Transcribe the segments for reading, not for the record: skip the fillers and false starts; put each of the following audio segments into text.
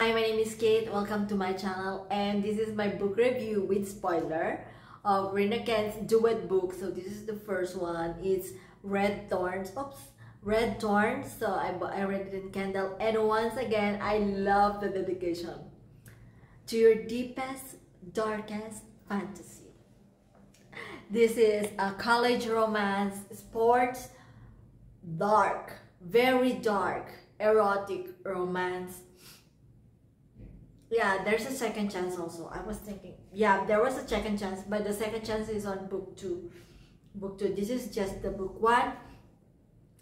Hi, my name is Kate. Welcome to my channel, and this is my book review with spoiler of Rina's duet book. So this is the first one. It's Red Thorns. Oops, Red Thorns. So I read it in Kindle, and once again, I love the dedication to your deepest, darkest fantasy. This is a college romance, sports, dark, very dark, erotic romance. Yeah, there's a second chance also. I was thinking, yeah, there was a second chance, but the second chance is on book 2. Book 2. This is just the book 1.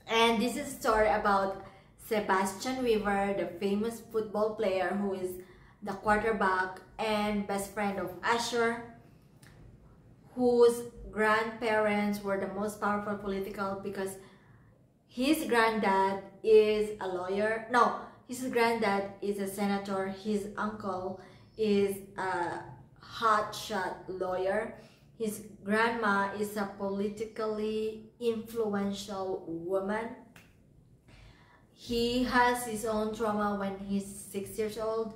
And this is a story about Sebastian Weaver, the famous football player who is the quarterback and best friend of Asher, whose grandparents were the most powerful political because his granddad is a lawyer. No, his granddad is a senator. His uncle is a hotshot lawyer. His grandma is a politically influential woman. He has his own trauma when he's 6 years old.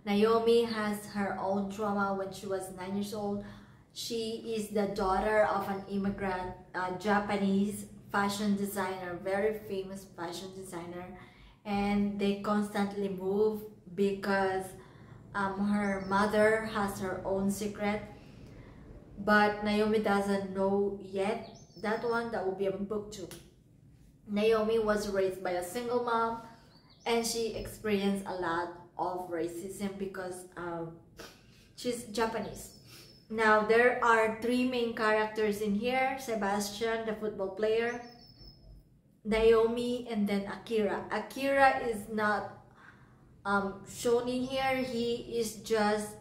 Naomi has her own trauma when she was 9 years old. She is the daughter of an immigrant, Japanese fashion designer, very famous fashion designer. And they constantly move because her mother has her own secret, but Naomi doesn't know yet. That will be in book 2. Naomi was raised by a single mom, and she experienced a lot of racism because she's Japanese. Now there are 3 main characters in here: Sebastian, the football player, Naomi, and then Akira. Akira is not shown in here. He is just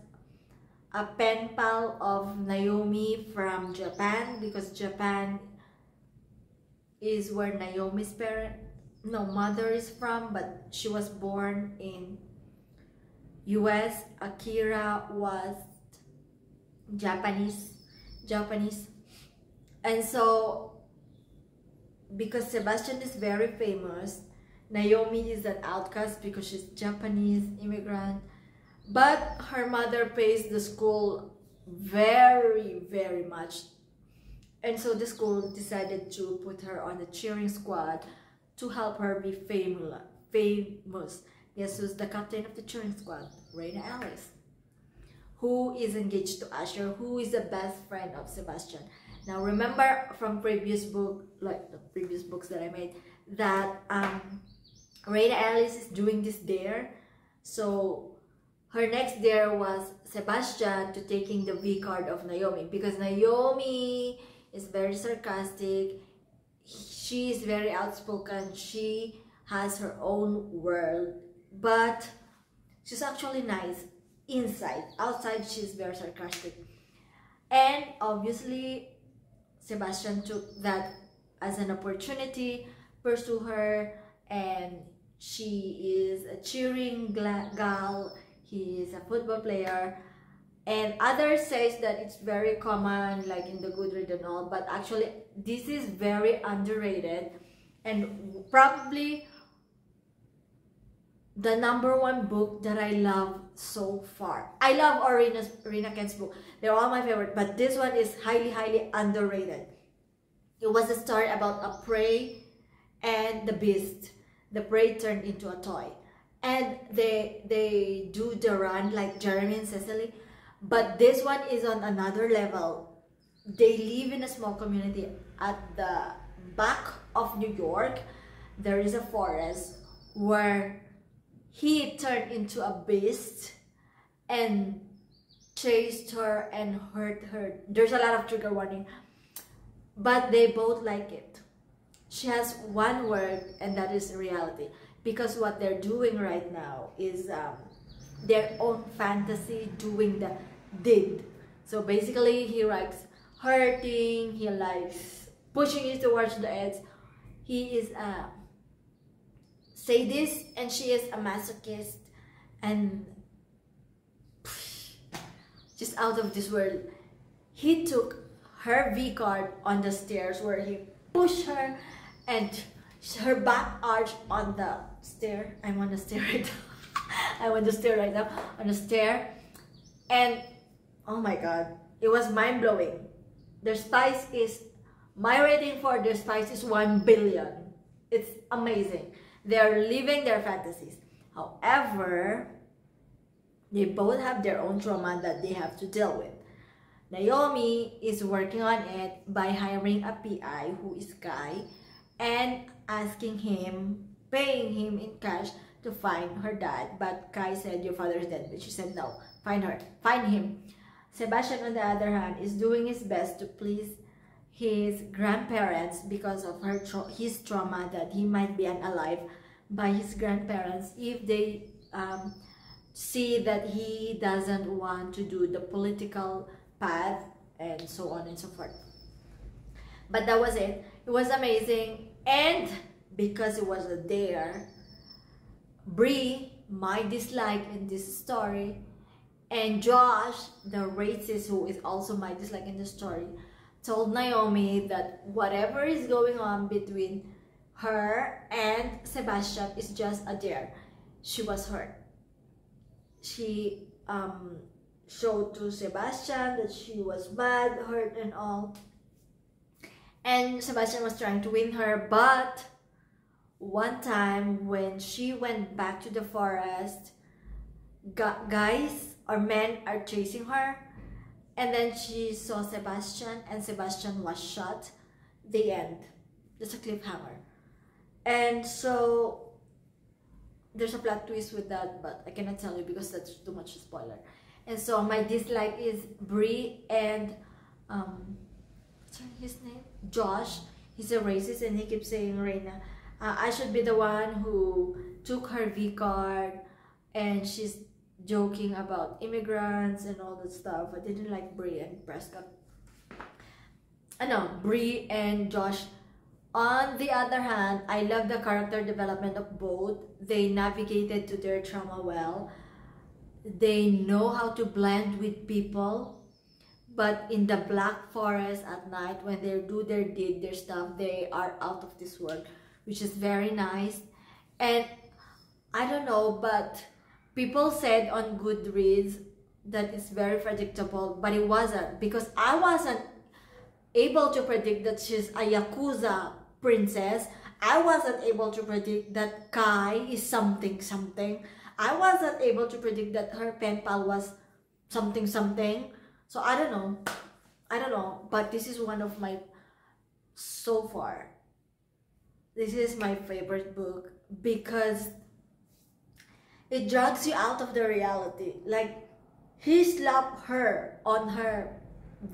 a pen pal of Naomi from Japan, because Japan is where Naomi's mother is from, but she was born in US. Akira was Japanese. And so because Sebastian is very famous, Naomi is an outcast because she's Japanese immigrant, but her mother pays the school very much, and so the school decided to put her on the cheering squad to help her be famous. Guess who's the captain of the cheering squad? Rina, who is engaged to Asher, who is the best friend of Sebastian. Now remember from previous book, like the previous books that I made, that Rina is doing this dare. So her next dare was Sebastian to taking the V card of Naomi, because Naomi is very sarcastic. She is very outspoken. She has her own world, but she's actually nice inside. Outside, she's very sarcastic. And obviously Sebastian took that as an opportunity, pursue her, and she is a cheering gal. He is a football player, and others says that it's very common, like in the Goodreads and all, but actually this is very underrated, and probably the #1 book that I love so far. I love Rina's book. They're all my favorite, but this one is highly underrated. It was a story about a prey and the beast. The prey turned into a toy, and they do the run like Jeremy and Cecily, but this one is on another level. They live in a small community at the back of New York. There is a forest where he turned into a beast and chased her and hurt her. There's a lot of trigger warning, but they both like it. She has one word, and that is reality, because what they're doing right now is their own fantasy, doing the deed. So basically he likes hurting, he likes pushing it towards the edge. He is a sadist and she is a masochist, and just out of this world. He took her V card on the stairs where he pushed her and her back arched on the stair. I'm on the stair right now. I'm on the stair right now, on the stair. And oh my god, it was mind-blowing. Their spice is, my rating for their spice is 1 billion. It's amazing. They're living their fantasies. However, they both have their own trauma that they have to deal with. Naomi is working on it by hiring a PI who is Kai and asking him, paying him in cash to find her dad. But Kai said, your father is dead. But she said, no, find him. Sebastian, on the other hand, is doing his best to please his grandparents because of his trauma that he might be unalive by his grandparents if they see that he doesn't want to do the political path and so on and so forth. But that was it. It was amazing, and because it was a dare, Bree, my dislike in this story, and Josh, the racist who is also my dislike in the story, told Naomi that whatever is going on between her and Sebastian is just a dare. She was hurt. She showed to Sebastian that she was mad, hurt and all. And Sebastian was trying to win her, but one time when she went back to the forest, guys or men are chasing her, and then she saw Sebastian and Sebastian was shot. The end. There's a cliffhanger. And so there's a plot twist with that, but I cannot tell you because that's too much spoiler. And so my dislike is Bree and what's his name? Josh. He's a racist and he keeps saying, Rina, I should be the one who took her V card, and she's joking about immigrants and all that stuff. I didn't like Bree and Prescott. Bree and Josh. On the other hand, I love the character development of both. They navigated to their trauma well. They know how to blend with people. But in the Black Forest at night, when they do their stuff, they are out of this world, which is very nice. And I don't know, but people said on Goodreads that it's very predictable, but it wasn't, because I wasn't able to predict that she's a Yakuza princess. I wasn't able to predict that Kai is something. I wasn't able to predict that her pen pal was something. So I don't know, but this is one of my, so far, this is my favorite book because it drags you out of the reality. Like, he slapped her on her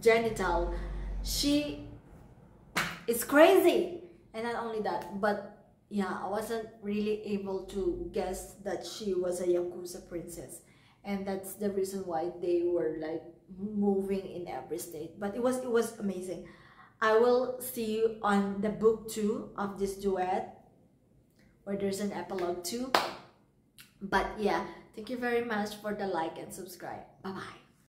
genital. She is crazy. And not only that, but yeah, I wasn't really able to guess that she was a Yakuza princess. And that's the reason why they were like moving in every state. But it was amazing. I will see you on the book 2 of this duet, where there's an epilogue 2. But yeah, thank you very much for the like and subscribe. Bye bye.